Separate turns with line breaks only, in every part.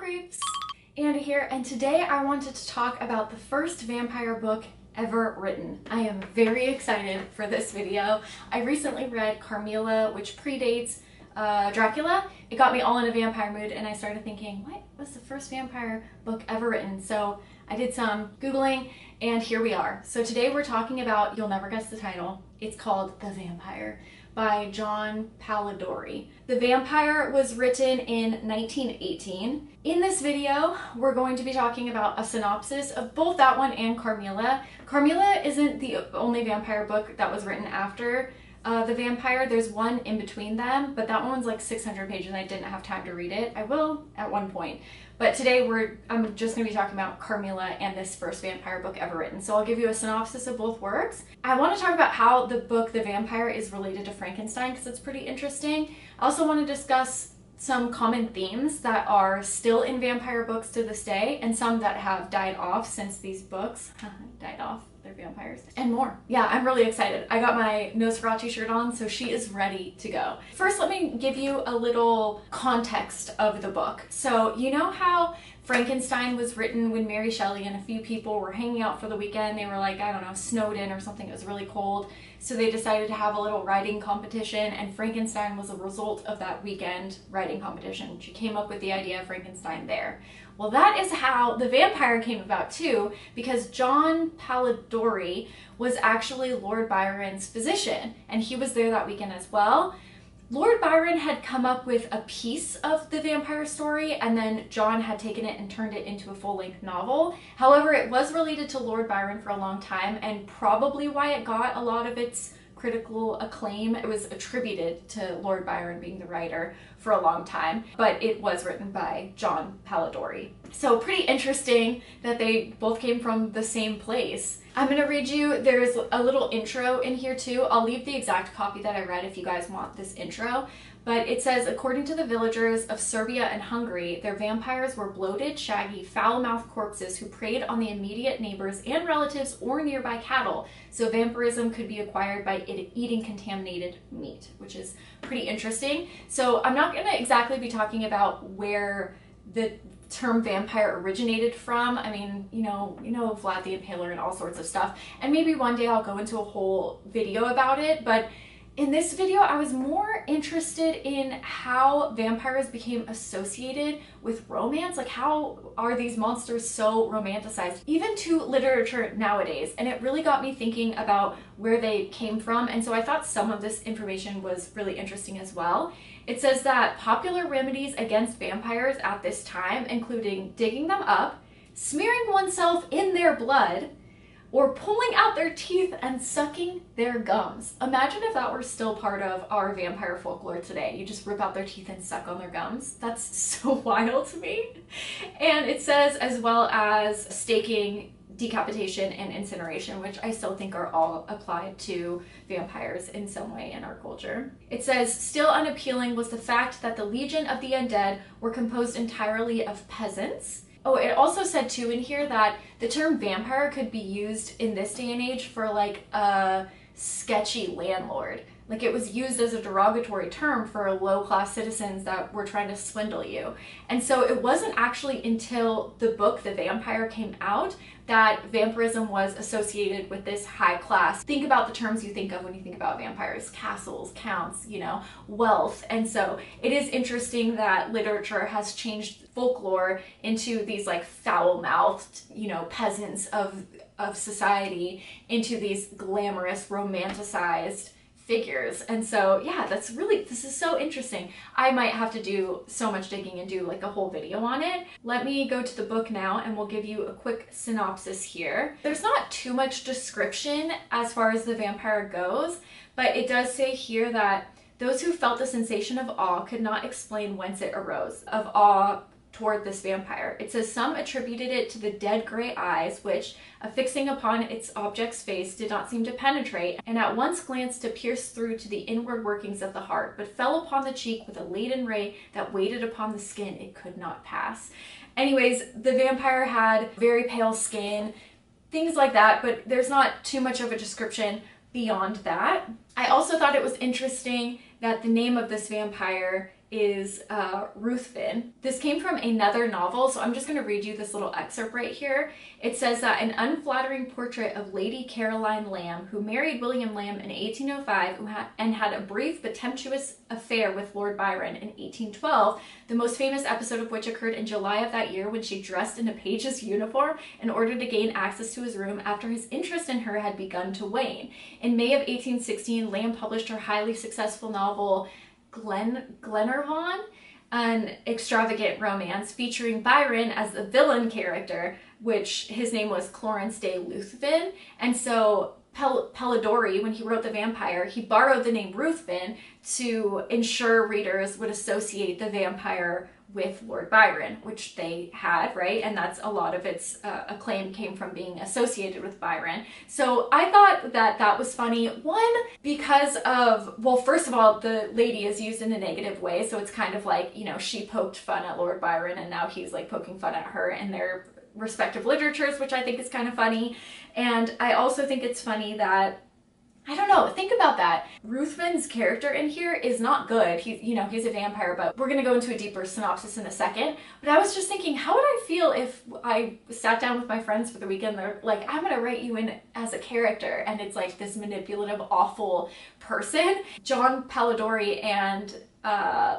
creeps! Andy here, and today I wanted to talk about the first vampire book ever written. I am very excited for this video. I recently read Carmilla, which predates Dracula. It got me all in a vampire mood, and I started thinking, what was the first vampire book ever written? So I did some Googling, and here we are. So today we're talking about, you'll never guess the title, it's called The Vampyre by John Polidori. The Vampyre was written in 1918. In this video, we're going to be talking about a synopsis of both that one and Carmilla. Carmilla isn't the only vampire book that was written after The Vampyre. There's one in between them, but that one's like 600 pages and I didn't have time to read it. I will at one point. But today I'm just going to be talking about Carmilla and this first vampire book ever written. So I'll give you a synopsis of both works. I want to talk about how the book The Vampyre is related to Frankenstein because it's pretty interesting. I also want to discuss some common themes that are still in vampire books to this day and some that have died off since these books died off. They're vampires and more. Yeah, I'm really excited. I got my Nosferatu shirt on, so she is ready to go. First, let me give you a little context of the book. So you know how Frankenstein was written when Mary Shelley and a few people were hanging out for the weekend. They were like, I don't know, snowed in or something. It was really cold. So they decided to have a little writing competition, and Frankenstein was a result of that weekend writing competition. She came up with the idea of Frankenstein there. Well, that is how The Vampyre came about too, because John Polidori was actually Lord Byron's physician, and he was there that weekend as well. Lord Byron had come up with a piece of the vampire story, and then John had taken it and turned it into a full-length novel. However, it was related to Lord Byron for a long time, and probably why it got a lot of its critical acclaim. It was attributed to Lord Byron being the writer for a long time, but it was written by John Polidori. So pretty interesting that they both came from the same place. I'm going to read you, there's a little intro in here too. I'll leave the exact copy that I read if you guys want this intro. But it says, according to the villagers of Serbia and Hungary, their vampires were bloated, shaggy, foul-mouthed corpses who preyed on the immediate neighbors and relatives or nearby cattle, so vampirism could be acquired by eating contaminated meat, which is pretty interesting. So I'm not going to exactly be talking about where the term vampire originated from. I mean, you know Vlad the Impaler and all sorts of stuff, and maybe one day I'll go into a whole video about it, but in this video, I was more interested in how vampires became associated with romance. Like, how are these monsters so romanticized, even to literature nowadays? And it really got me thinking about where they came from. And so I thought some of this information was really interesting as well. It says that popular remedies against vampires at this time, including digging them up, smearing oneself in their blood, or pulling out their teeth and sucking their gums. Imagine if that were still part of our vampire folklore today. You just rip out their teeth and suck on their gums. That's so wild to me. And it says as well as staking, decapitation, and incineration, which I still think are all applied to vampires in some way in our culture. It says, still unappealing was the fact that the legion of the undead were composed entirely of peasants. Oh, it also said too in here that the term vampire could be used in this day and age for like a sketchy landlord. Like, it was used as a derogatory term for low-class citizens that were trying to swindle you. And so it wasn't actually until the book The Vampyre came out that vampirism was associated with this high class. Think about the terms you think of when you think about vampires: castles, counts, wealth. And so it is interesting that literature has changed folklore into these like foul-mouthed, peasants of society, into these glamorous, romanticized figures. And so yeah, this is so interesting. I might have to do so much digging and do like a whole video on it. Let me go to the book now and we'll give you a quick synopsis here. There's not too much description as far as the vampire goes, but it does say here that those who felt the sensation of awe could not explain whence it arose, of awe toward this vampire. It says some attributed it to the dead gray eyes, which, affixing upon its object's face, did not seem to penetrate, and at once glanced to pierce through to the inward workings of the heart, but fell upon the cheek with a laden ray that waited upon the skin it could not pass. Anyways, the vampire had very pale skin, things like that, but there's not too much of a description beyond that. I also thought it was interesting that the name of this vampire is Ruthven. This came from another novel, so I'm just going to read you this little excerpt right here. It says that an unflattering portrait of Lady Caroline Lamb, who married William Lamb in 1805 and had a brief but tempestuous affair with Lord Byron in 1812, the most famous episode of which occurred in July of that year when she dressed in a page's uniform in order to gain access to his room after his interest in her had begun to wane. In May of 1816, Lamb published her highly successful novel Glenarvon, an extravagant romance featuring Byron as the villain character, which his name was Clarence de Ruthven. And so Polidori, when he wrote The Vampire, he borrowed the name Ruthven to ensure readers would associate the vampire with Lord Byron, which they had, right? And that's a lot of its acclaim came from being associated with Byron. So I thought that that was funny. One, because of, well, first of all, the lady is used in a negative way. So it's kind of like, you know, she poked fun at Lord Byron and now he's like poking fun at her in their respective literatures, which I think is kind of funny. And I also think it's funny that, I don't know, think about that. Ruthven's character in here is not good. He's a vampire, but we're gonna go into a deeper synopsis in a second. But I was just thinking, how would I feel if I sat down with my friends for the weekend? They're like, I'm gonna write you in as a character, and it's like this manipulative, awful person. John Polidori and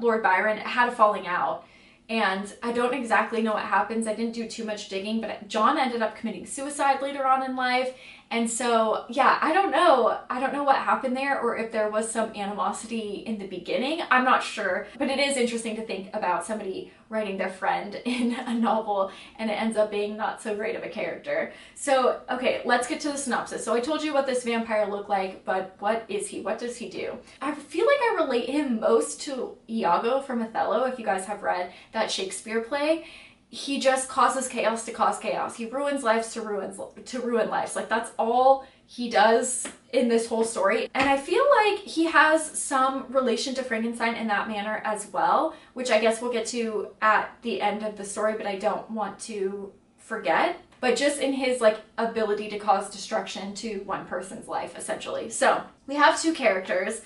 Lord Byron had a falling out. And I don't exactly know what happens. I didn't do too much digging, but John ended up committing suicide later on in life. And so, yeah, I don't know. I don't know what happened there or if there was some animosity in the beginning. I'm not sure, but it is interesting to think about somebody writing their friend in a novel and it ends up being not so great of a character. So, okay, let's get to the synopsis. So I told you what this vampire looked like, but what is he? What does he do? I feel like I relate him most to Iago from Othello, if you guys have read that Shakespeare play. He just causes chaos to cause chaos. He ruins lives to ruin lives. Like, that's all he does in this whole story. And I feel like he has some relation to Frankenstein in that manner as well, which I guess we'll get to at the end of the story, but I don't want to forget. But just in his like ability to cause destruction to one person's life, essentially. So we have two characters.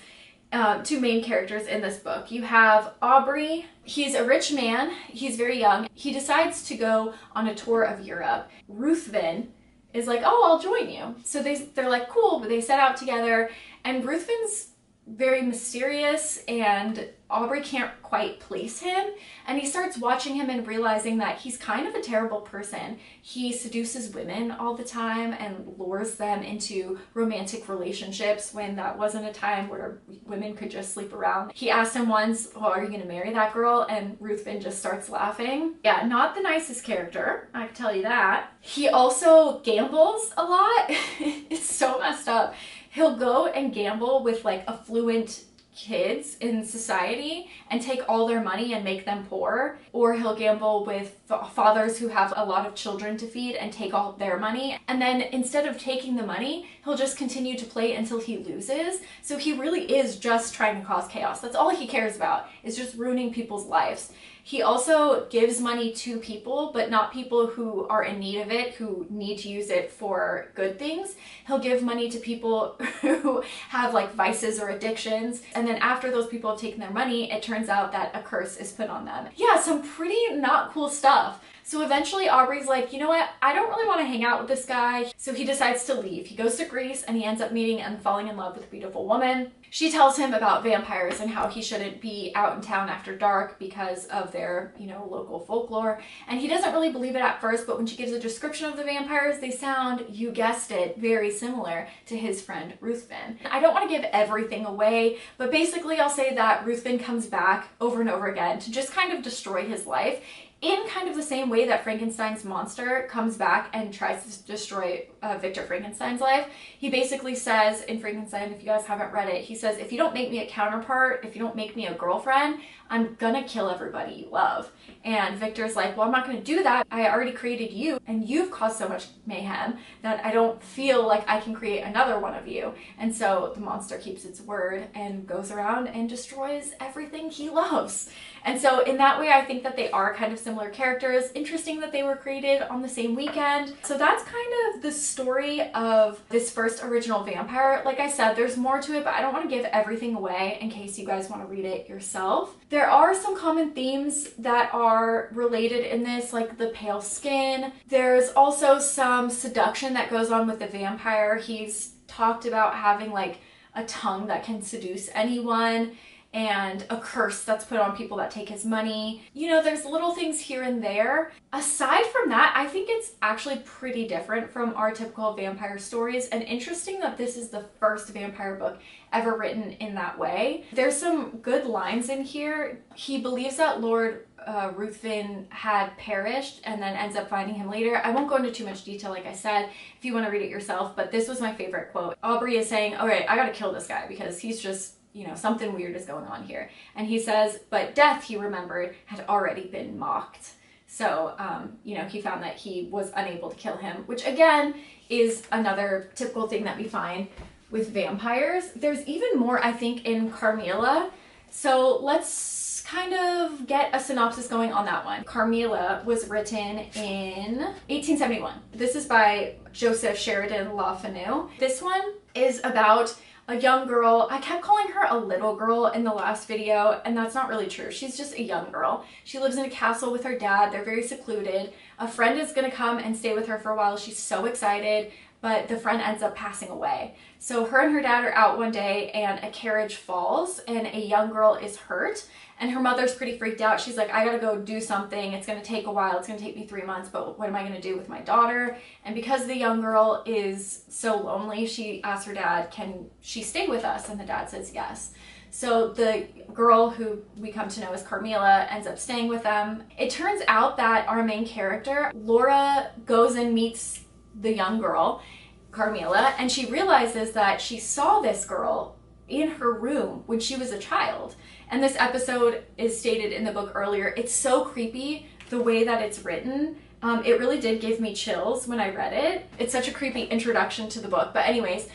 Two main characters in this book. You have Aubrey. He's a rich man. He's very young. He decides to go on a tour of Europe. Ruthven is like, oh, I'll join you. So they're like, cool, but they set out together. And Ruthven's very mysterious and Aubrey can't quite place him. And he starts watching him and realizing that he's kind of a terrible person. He seduces women all the time and lures them into romantic relationships when that wasn't a time where women could just sleep around. He asked him once, well, are you gonna marry that girl? And Ruthven just starts laughing. Yeah, not the nicest character, I can tell you that. He also gambles a lot. It's so messed up. He'll go and gamble with like affluent kids in society and take all their money and make them poor, or he'll gamble with fathers who have a lot of children to feed and take all their money, and then instead of taking the money he'll just continue to play until he loses. So he really is just trying to cause chaos. That's all he cares about, is just ruining people's lives. He also gives money to people, but not people who are in need of it, who need to use it for good things. He'll give money to people who have like vices or addictions. And then after those people have taken their money, it turns out that a curse is put on them. Yeah, some pretty not cool stuff. So eventually Aubrey's like, you know what? I don't really want to hang out with this guy. So he decides to leave. He goes to Greece and he ends up meeting and falling in love with a beautiful woman. She tells him about vampires and how he shouldn't be out in town after dark because of their, local folklore. And he doesn't really believe it at first, but when she gives a description of the vampires, they sound, you guessed it, very similar to his friend Ruthven. I don't want to give everything away, but basically I'll say that Ruthven comes back over and over again to just kind of destroy his life, in kind of the same way that Frankenstein's monster comes back and tries to destroy Victor Frankenstein's life. He basically says in Frankenstein, if you guys haven't read it, he says, if you don't make me a counterpart, if you don't make me a girlfriend, I'm gonna kill everybody you love. And Victor's like, well, I'm not gonna do that. I already created you and you've caused so much mayhem that I don't feel like I can create another one of you. And so the monster keeps its word and goes around and destroys everything he loves. And so in that way, I think that they are kind of similar characters. Interesting that they were created on the same weekend. So that's kind of the story of this first original Vampire. Like I said, there's more to it, but I don't want to give everything away in case you guys want to read it yourself. There There are some common themes that are related in this, like the pale skin. There's also some seduction that goes on with the vampire. He's talked about having like a tongue that can seduce anyone, and a curse that's put on people that take his money. You know, there's little things here and there. Aside from that, I think it's actually pretty different from our typical vampire stories, and interesting that this is the first vampire book ever written in that way. There's some good lines in here. He believes that Lord Ruthven had perished and then ends up finding him later. I won't go into too much detail, like I said, if you want to read it yourself, but this was my favorite quote. Aubrey is saying, okay, I gotta kill this guy because he's just, you know, something weird is going on here. And he says, but death, he remembered, had already been mocked. So, you know, he found that he was unable to kill him, which again is another typical thing that we find with vampires. There's even more, I think, in Carmilla. So let's kind of get a synopsis going on that one. Carmilla was written in 1871. This is by Joseph Sheridan La Fanu. This one is about a young girl. I kept calling her a little girl in the last video, and that's not really true. She's just a young girl. She lives in a castle with her dad. They're very secluded. A friend is gonna come and stay with her for a while. She's so excited, but the friend ends up passing away. So her and her dad are out one day and a carriage falls and a young girl is hurt, and her mother's pretty freaked out. She's like, I gotta go do something. It's gonna take a while. It's gonna take me 3 months, but what am I gonna do with my daughter? And because the young girl is so lonely, she asks her dad, can she stay with us? And the dad says yes. So the girl, who we come to know as Carmilla, ends up staying with them. It turns out that our main character, Laura, goes and meets the young girl, Carmilla, and she realizes that she saw this girl in her room when she was a child. And this episode is stated in the book earlier. It's so creepy the way that it's written. It really did give me chills when I read it. It's such a creepy introduction to the book. But anyways,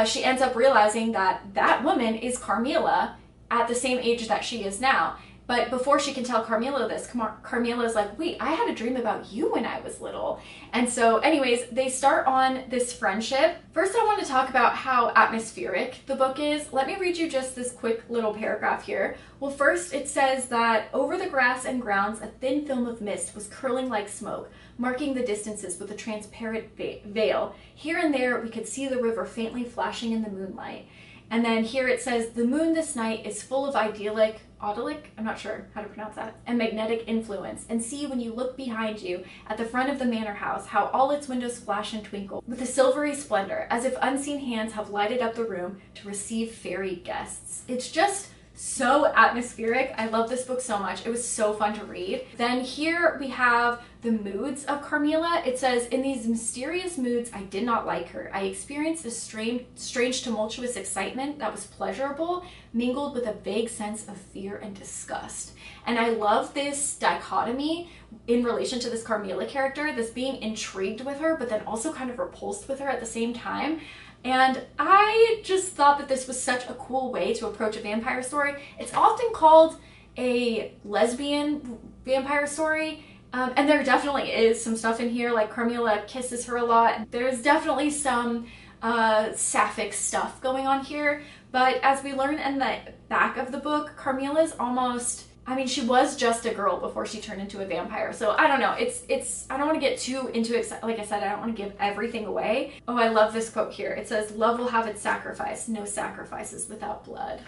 she ends up realizing that that woman is Carmilla at the same age that she is now. But before she can tell Carmilla this, Carmilla's like, wait, I had a dream about you when I was little. And so anyways, they start on this friendship. First, I want to talk about how atmospheric the book is. Let me read you just this quick little paragraph here. Well, first it says that over the grass and grounds, a thin film of mist was curling like smoke, marking the distances with a transparent veil. Here and there, we could see the river faintly flashing in the moonlight. And then here it says, the moon this night is full of idyllic, I'm not sure how to pronounce that, and magnetic influence. And see, when you look behind you at the front of the manor house, how all its windows flash and twinkle with a silvery splendor, as if unseen hands have lighted up the room to receive fairy guests. It's just so atmospheric. I love this book so much. It was so fun to read. Then here we have the moods of Carmilla. It says, in these mysterious moods, I did not like her. I experienced a strange tumultuous excitement that was pleasurable, mingled with a vague sense of fear and disgust. And I love this dichotomy in relation to this Carmilla character, this being intrigued with her, but then also kind of repulsed with her at the same time. And I just thought that this was such a cool way to approach a vampire story. It's often called a lesbian vampire story, and there definitely is some stuff in here, like Carmilla kisses her a lot. There's definitely some sapphic stuff going on here, but as we learn in the back of the book, Carmilla's almost, I mean, she was just a girl before she turned into a vampire. So I don't know. I don't want to get too into it. Like I said, I don't want to give everything away. Oh, I love this quote here. It says, love will have its sacrifice. No sacrifices without blood.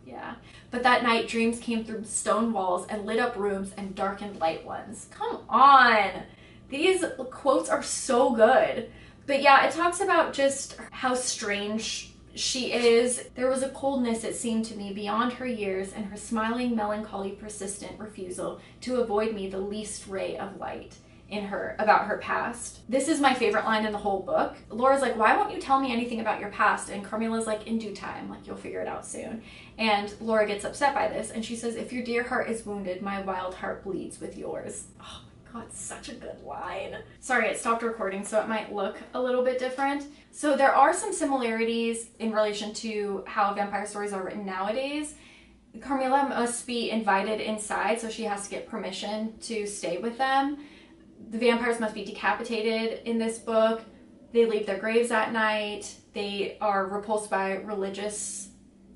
Yeah. But that night, dreams came through stone walls and lit up rooms and darkened light ones. Come on. These quotes are so good. But yeah, it talks about just how strange she is. There was a coldness, it seemed to me, beyond her years, and her smiling, melancholy, persistent refusal to avoid me the least ray of light in her about her past. This is my favorite line in the whole book. Laura's like, why won't you tell me anything about your past? And Carmilla's like, in due time, like, you'll figure it out soon. And Laura gets upset by this, and she says, if your dear heart is wounded, my wild heart bleeds with yours. Oh my God, such a good line. Sorry, it stopped recording, so it might look a little bit different. So there are some similarities in relation to how vampire stories are written nowadays. Carmilla must be invited inside, so she has to get permission to stay with them. The vampires must be decapitated in this book. They leave their graves at night. They are repulsed by religious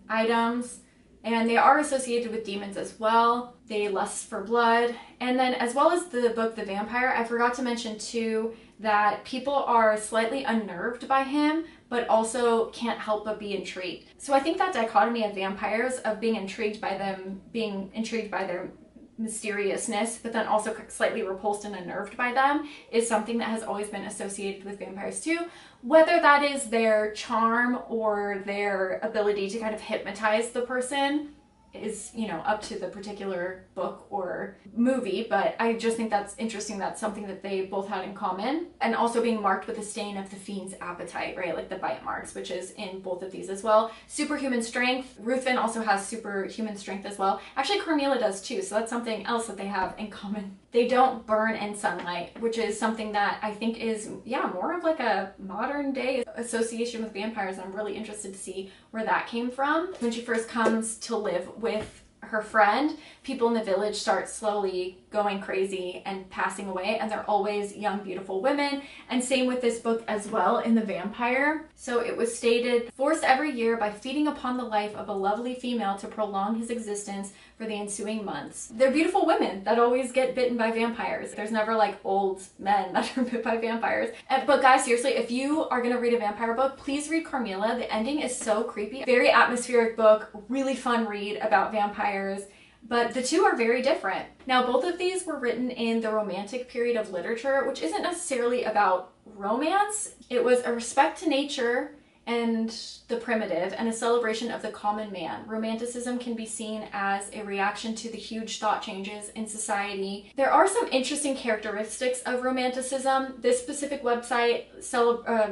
items. and they are associated with demons as well. They lust for blood. And then as well as the book The Vampire, I forgot to mention too that people are slightly unnerved by him, but also can't help but be intrigued. So I think that dichotomy of vampires, of being intrigued by them, being intrigued by their mysteriousness, but then also slightly repulsed and unnerved by them, is something that has always been associated with vampires too. Whether that is their charm or their ability to kind of hypnotize the person is, you know, up to the particular book or movie, but I just think that's interesting. That's something that they both had in common. And also being marked with the stain of the fiend's appetite, right? Like the bite marks, which is in both of these as well. Superhuman strength. Ruthven also has superhuman strength as well. Actually, Carmilla does too, so that's something else that they have in common. They don't burn in sunlight, which is something that I think is, yeah, more of like a modern day association with vampires. I'm really interested to see where that came from. When she first comes to live with her friend, people in the village start slowly going crazy and passing away, and they're always young, beautiful women. And same with this book as well in The Vampire. So it was stated, forced every year by feeding upon the life of a lovely female to prolong his existence for the ensuing months. They're beautiful women that always get bitten by vampires. There's never like old men that are bit by vampires. But guys, seriously, if you are gonna read a vampire book, please read Carmilla. The ending is so creepy. Very atmospheric book, really fun read about vampires. But the two are very different. Now, both of these were written in the Romantic period of literature, which isn't necessarily about romance. It was a respect to nature and the primitive, and a celebration of the common man. Romanticism can be seen as a reaction to the huge thought changes in society. There are some interesting characteristics of Romanticism. This specific website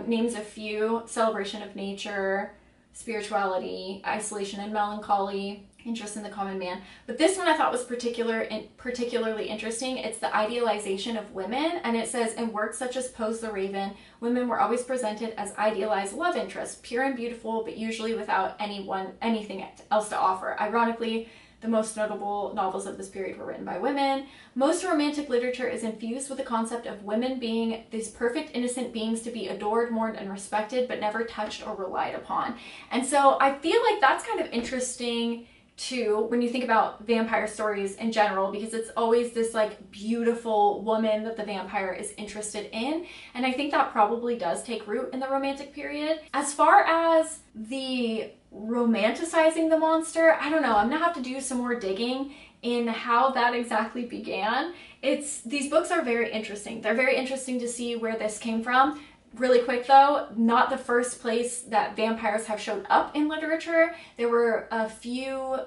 names a few: celebration of nature, spirituality, isolation and melancholy, interest in the common man. But this one I thought was particularly interesting. It's the idealization of women, and it says, in works such as Poe's The Raven, women were always presented as idealized love interests, pure and beautiful, but usually without anything else to offer. Ironically, the most notable novels of this period were written by women. Most romantic literature is infused with the concept of women being these perfect, innocent beings to be adored, mourned, and respected, but never touched or relied upon. And so I feel like that's kind of interesting too when you think about vampire stories in general, because it's always this like beautiful woman that the vampire is interested in, and I think that probably does take root in the Romantic period. As far as the romanticizing the monster, I don't know, I'm gonna have to do some more digging in how that exactly began. These books are very interesting. They're very interesting to see where this came from. Really quick though, not the first place that vampires have showed up in literature. There were a few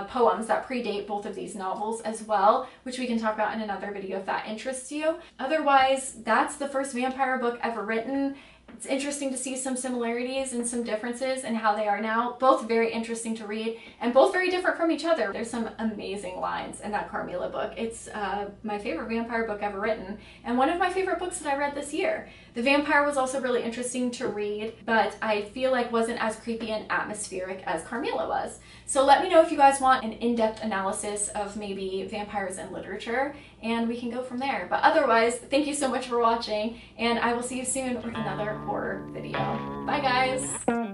poems that predate both of these novels as well, which we can talk about in another video if that interests you. Otherwise, that's the first vampire book ever written. It's interesting to see some similarities and some differences in how they are now. Both very interesting to read and both very different from each other. There's some amazing lines in that Carmilla book. It's my favorite vampire book ever written, and one of my favorite books that I read this year. The Vampire was also really interesting to read, but I feel like wasn't as creepy and atmospheric as Carmilla was. So let me know if you guys want an in-depth analysis of maybe vampires in literature, and we can go from there. But otherwise, thank you so much for watching, and I will see you soon with another horror video. Bye guys!